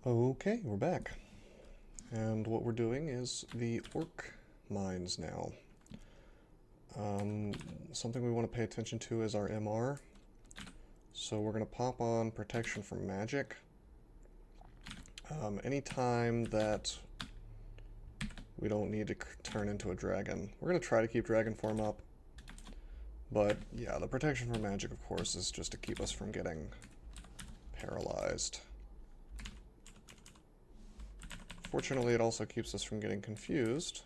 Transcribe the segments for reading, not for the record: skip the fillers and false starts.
Okay, we're back. And what we're doing is the orc mines now. Something we want to pay attention to is our MR. So we're going to pop on protection from magic. Anytime that we don't need to turn into a dragon. We're going to try to keep dragon form up. But yeah, the protection from magic, of course, is just to keep us from getting paralyzed. Fortunately, it also keeps us from getting confused.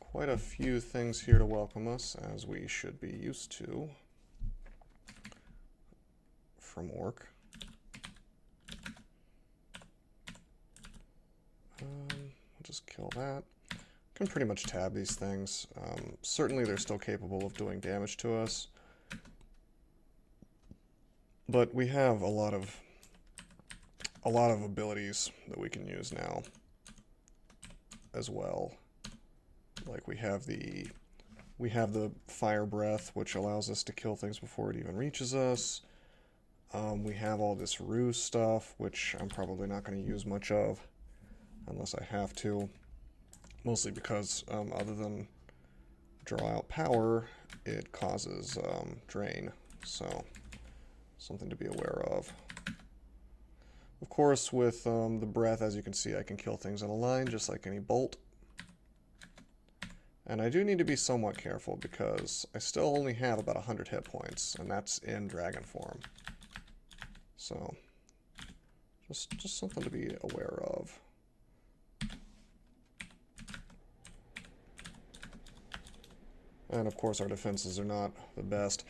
Quite a few things here to welcome us, as we should be used to from orc. I'll just kill that. Can pretty much tab these things. Certainly they're still capable of doing damage to us. But we have a lot of abilities that we can use now as well. Like we have the fire breath, which allows us to kill things before it even reaches us. We have all this ruse stuff, which I'm probably not going to use much of unless I have to. Mostly because other than draw out power, it causes drain. So something to be aware of. Of course, with the breath, as you can see, I can kill things in a line, just like any bolt. And I do need to be somewhat careful, because I still only have about 100 hit points, and that's in dragon form. So, just something to be aware of. And of course, our defenses are not the best.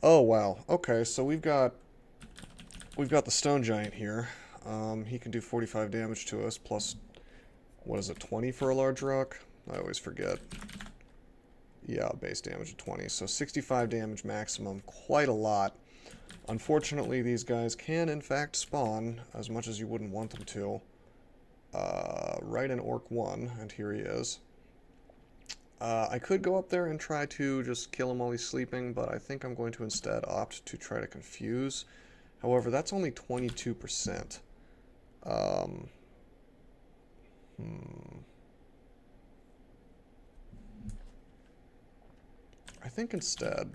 Oh, wow. Okay, so we've got the stone giant here. He can do 45 damage to us, plus, what is it, 20 for a large rock? I always forget. Yeah, base damage of 20. So 65 damage maximum, quite a lot. Unfortunately, these guys can, in fact, spawn as much as you wouldn't want them to. Right in Orc 1, and here he is. I could go up there and try to just kill him while he's sleeping, but I think I'm going to instead opt to try to confuse. However, that's only 22%. I think instead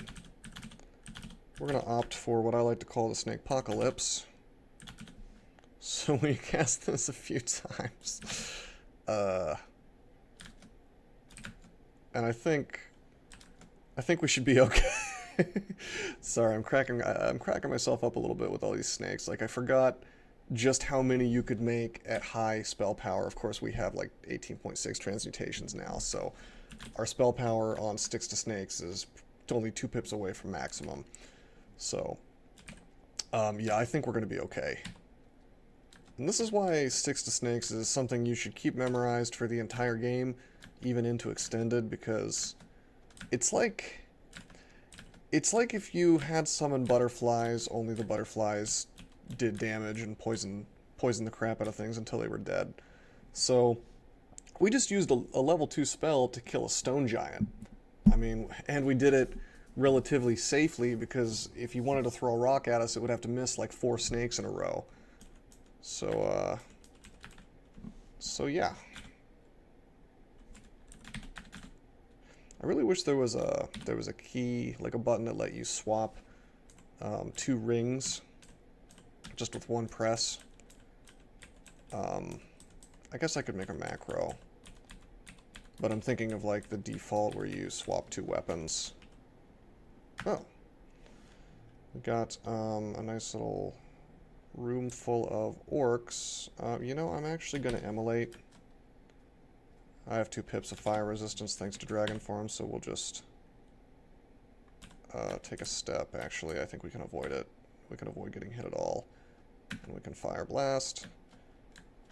we're going to opt for what I like to call the snake apocalypse. So we cast this a few times. And I think we should be okay. Sorry, I'm cracking myself up a little bit with all these snakes. Like, I forgot just how many you could make at high spell power. Of course, we have like 18.6 transmutations now, so our spell power on sticks to snakes is only 2 pips away from maximum. So, yeah, I think we're going to be okay. And this is why sticks to snakes is something you should keep memorized for the entire game, even into extended, because it's like if you had summoned butterflies, only the butterflies did damage and poisoned the crap out of things until they were dead. So we just used a level 2 spell to kill a stone giant. I mean, and we did it relatively safely, because if you wanted to throw a rock at us, it would have to miss like 4 snakes in a row. So, yeah. I really wish there was a key, like a button that let you swap 2 rings just with 1 press. I guess I could make a macro, but I'm thinking of like the default where you swap 2 weapons. Oh, we got a nice little room full of orcs. You know, I'm actually going to immolate. I have 2 pips of fire resistance thanks to dragon form, so we'll just take a step. Actually, I think we can avoid it. We can avoid getting hit at all. And we can fire blast.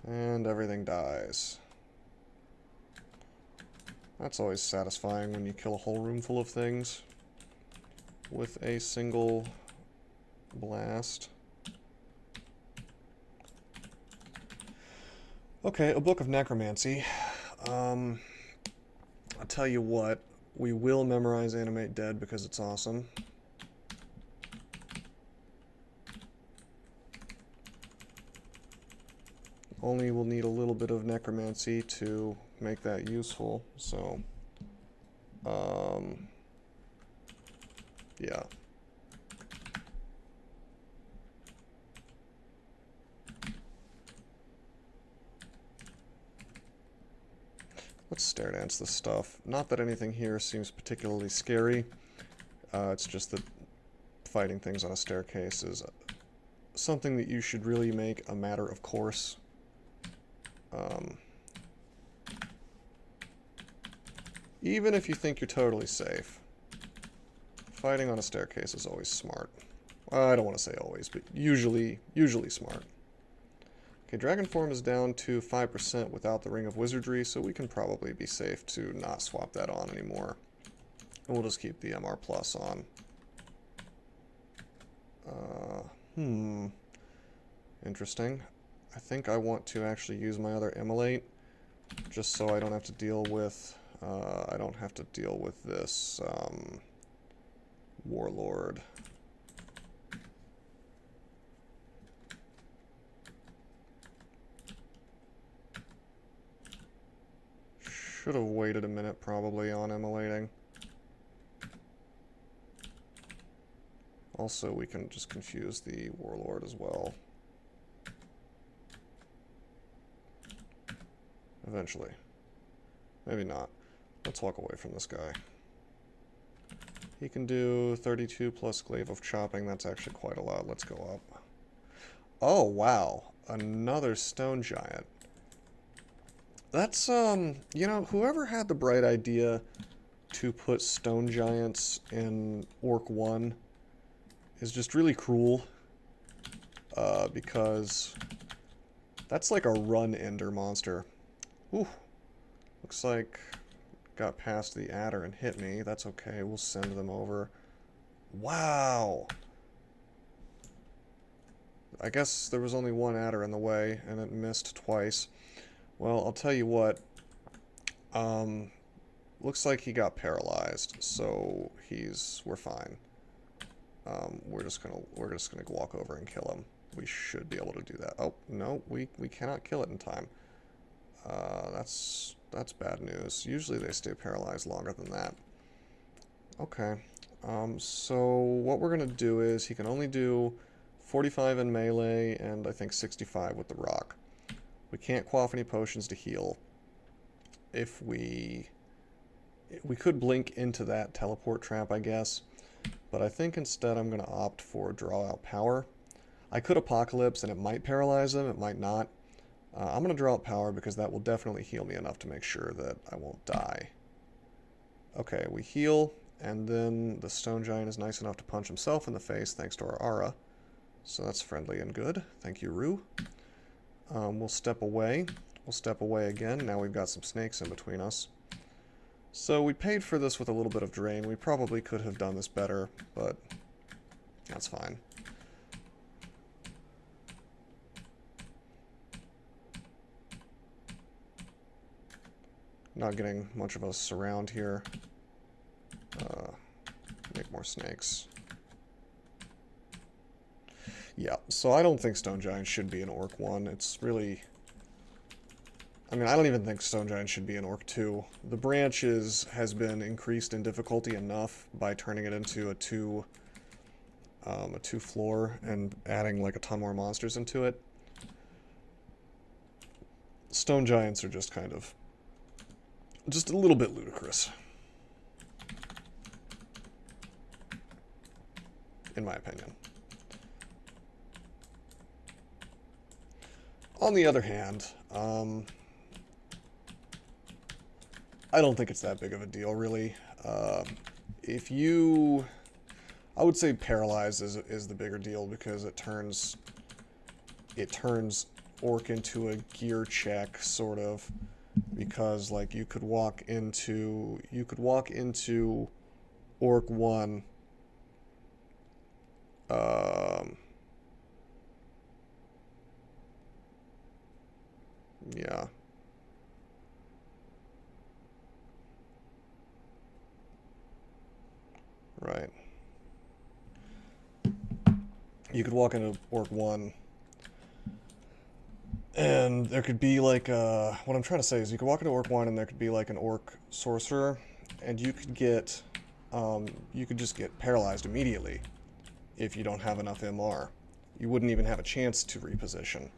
And everything dies. That's always satisfying when you kill a whole room full of things with a single blast. Okay, a book of necromancy. I'll tell you what, we will memorize Animate Dead because it's awesome. Only we'll need a little bit of necromancy to make that useful, so... yeah. Let's stare dance this stuff. Not that anything here seems particularly scary. It's just that fighting things on a staircase is something that you should really make a matter of course. Even if you think you're totally safe, fighting on a staircase is always smart. Well, I don't want to say always, but usually smart. Okay, Dragon Form is down to 5% without the Ring of Wizardry, so we can probably be safe to not swap that on anymore. And we'll just keep the MR Plus on. Interesting. I think I want to actually use my other Immolate, just so I don't have to deal with, this, Warlord. Should have waited a minute probably on immolating. Also, we can just confuse the Warlord as well. Eventually. Maybe not. Let's walk away from this guy. He can do 32 plus Glaive of Chopping. That's actually quite a lot. Let's go up. Oh, wow. Another Stone Giant. That's, you know, whoever had the bright idea to put Stone Giants in Orc 1 is just really cruel. Because that's like a run-ender monster. Ooh. Looks like got past the adder and hit me. That's okay. We'll send them over. Wow. I guess there was only one adder in the way, and it missed twice. Well, I'll tell you what. Looks like he got paralyzed, so we're fine. We're just gonna walk over and kill him. We should be able to do that. Oh no, we cannot kill it in time. That's bad news. Usually they stay paralyzed longer than that. Okay. So what we're gonna do is he can only do 45 in melee and I think 65 with the rock. We can't quaff any potions to heal. If we could blink into that teleport trap, I guess, but I think instead I'm going to opt for draw out power. I could Apocalypse and it might paralyze him, it might not. I'm going to draw out power because that will definitely heal me enough to make sure that I won't die. Okay, we heal, and then the Stone Giant is nice enough to punch himself in the face thanks to our aura. So that's friendly and good. Thank you, Rue. We'll step away. We'll step away again. Now we've got some snakes in between us. So we paid for this with a little bit of drain. We probably could have done this better, but that's fine. Not getting much of a surround here. Make more snakes. Yeah, so I don't think Stone Giant should be an Orc 1. It's really... I mean, I don't even think Stone Giant should be an Orc 2. The branch has been increased in difficulty enough by turning it into a two floor and adding like a ton more monsters into it. Stone Giants are just kind of... just a little bit ludicrous. In my opinion. On the other hand, I don't think it's that big of a deal, really. If you... I would say Paralyzed is the bigger deal because it turns Orc into a gear check, sort of. Because, like, you could walk into Orc 1... yeah. Right. You could walk into Orc 1 And there could be like what I'm trying to say is you could walk into Orc 1 and there could be like an Orc Sorcerer, and you could just get paralyzed immediately if you don't have enough MR. You wouldn't even have a chance to reposition.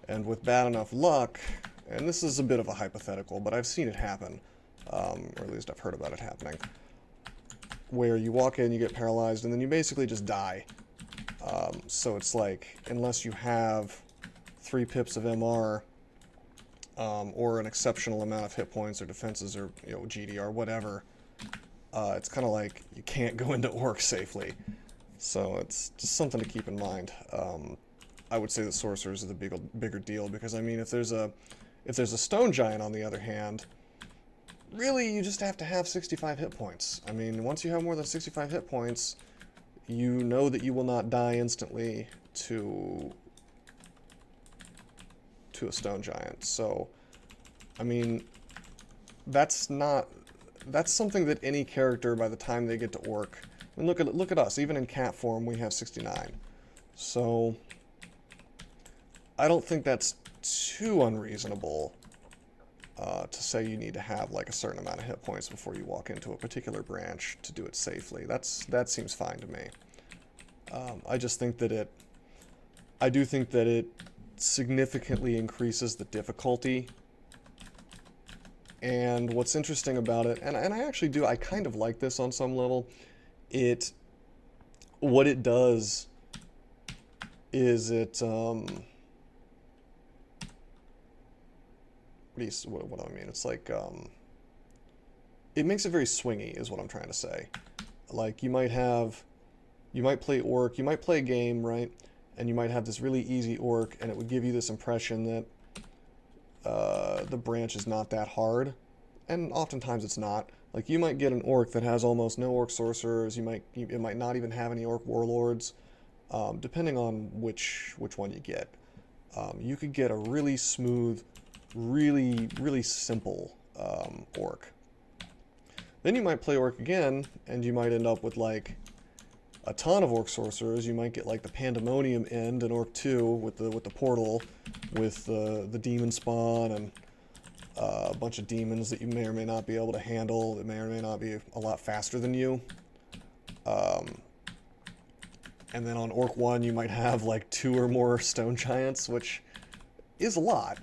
And with bad enough luck, and this is a bit of a hypothetical, but I've seen it happen, or at least I've heard about it happening, where you walk in, you get paralyzed, and then you basically just die. So it's like, unless you have 3 pips of MR, or an exceptional amount of hit points or defenses or GDR, whatever, it's kind of like you can't go into Orc safely. So it's just something to keep in mind. I would say the sorcerers are the bigger deal, because I mean, if there's a stone giant on the other hand, really you just have to have 65 hit points. I mean, once you have more than 65 hit points, you know that you will not die instantly to a stone giant. So, I mean, that's something that any character by the time they get to Orc, and look at us, even in cat form we have 69. So I don't think that's too unreasonable to say you need to have like a certain amount of hit points before you walk into a particular branch to do it safely. That seems fine to me. I just think that I do think that it significantly increases the difficulty. And what's interesting about it, and I actually do, I kind of like this on some level, what it does is what do I mean? It's like, it makes it very swingy, is what I'm trying to say. Like, you might play Orc, you might play a game, right? And you might have this really easy Orc, and it would give you this impression that the branch is not that hard, and oftentimes it's not. Like, you might get an Orc that has almost no Orc Sorcerers, it might not even have any Orc Warlords, depending on which one you get. You could get a really smooth, really, really simple Orc. Then you might play Orc again, and you might end up with, like, a ton of Orc Sorcerers. You might get, like, the Pandemonium end in Orc 2 with the portal, with the demon spawn, and a bunch of demons that you may or may not be able to handle, that may or may not be a lot faster than you. And then on Orc 1 you might have like 2 or more stone giants, which is a lot.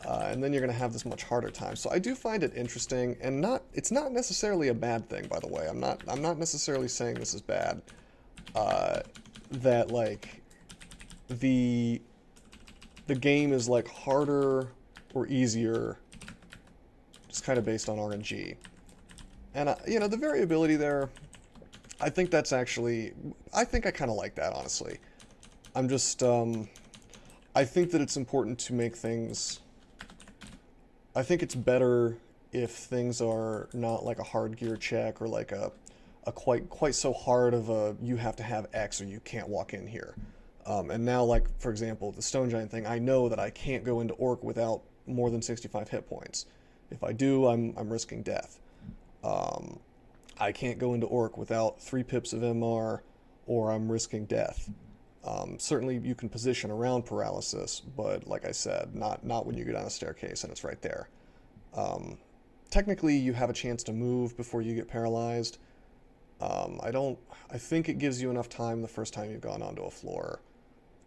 And then you're going to have this much harder time. So I do find it interesting, and it's not necessarily a bad thing, by the way. I'm not necessarily saying this is bad. That like the game is like harder or easier, just kind of based on RNG. And the variability there, I think that's actually, I think I kind of like that, honestly. I'm just, I think that it's important to make things, I think it's better if things are not like a hard gear check, or like a quite so hard of a, you have to have X or you can't walk in here. And now, like, for example, the Stone Giant thing, I know that I can't go into Orc without more than 65 hit points. If I do, I'm risking death. I can't go into Orc without 3 pips of MR, or I'm risking death. Certainly you can position around paralysis, but like I said, not when you go down a staircase and it's right there. Technically, you have a chance to move before you get paralyzed. I think it gives you enough time the first time you've gone onto a floor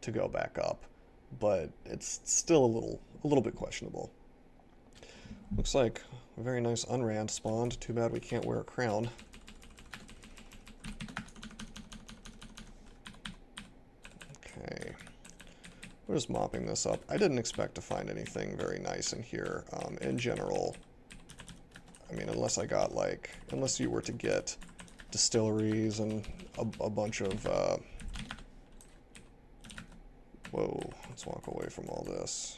to go back up, but it's still a little bit questionable. Looks like a very nice Unrand spawned. Too bad we can't wear a crown. Okay. We're just mopping this up. I didn't expect to find anything very nice in here, in general. I mean, unless you were to get distilleries and a bunch of, whoa, let's walk away from all this.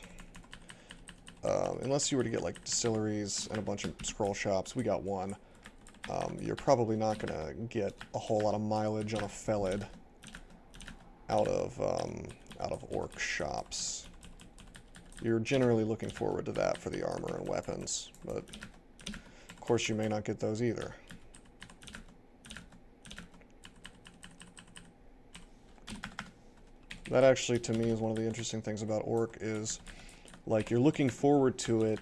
Unless you were to get like distilleries and a bunch of scroll shops, we got one. You're probably not gonna get a whole lot of mileage on a Felid out of Orc shops. You're generally looking forward to that for the armor and weapons, but of course you may not get those either. That actually, to me, is one of the interesting things about Orc, is Like, you're looking forward to it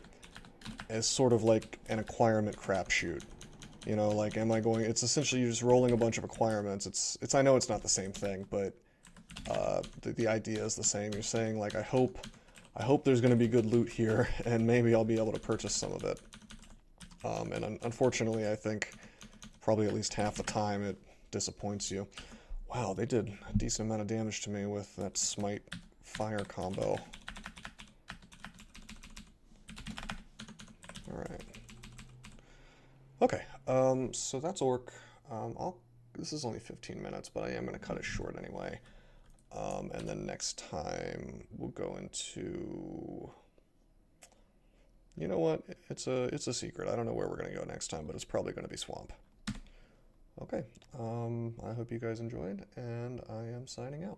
as sort of like an acquirement crapshoot. You know, like, am I going... It's essentially you're just rolling a bunch of acquirements. It's I know it's not the same thing, but the idea is the same. You're saying, like, I hope there's going to be good loot here, and maybe I'll be able to purchase some of it. And unfortunately, I think probably at least half the time it disappoints you. Wow, they did a decent amount of damage to me with that smite fire combo. Alright. Okay, so that's Orc. This is only 15 minutes, but I am going to cut it short anyway. And then next time we'll go into... You know what? It's a secret. I don't know where we're going to go next time, but it's probably going to be Swamp. Okay, I hope you guys enjoyed, and I am signing out.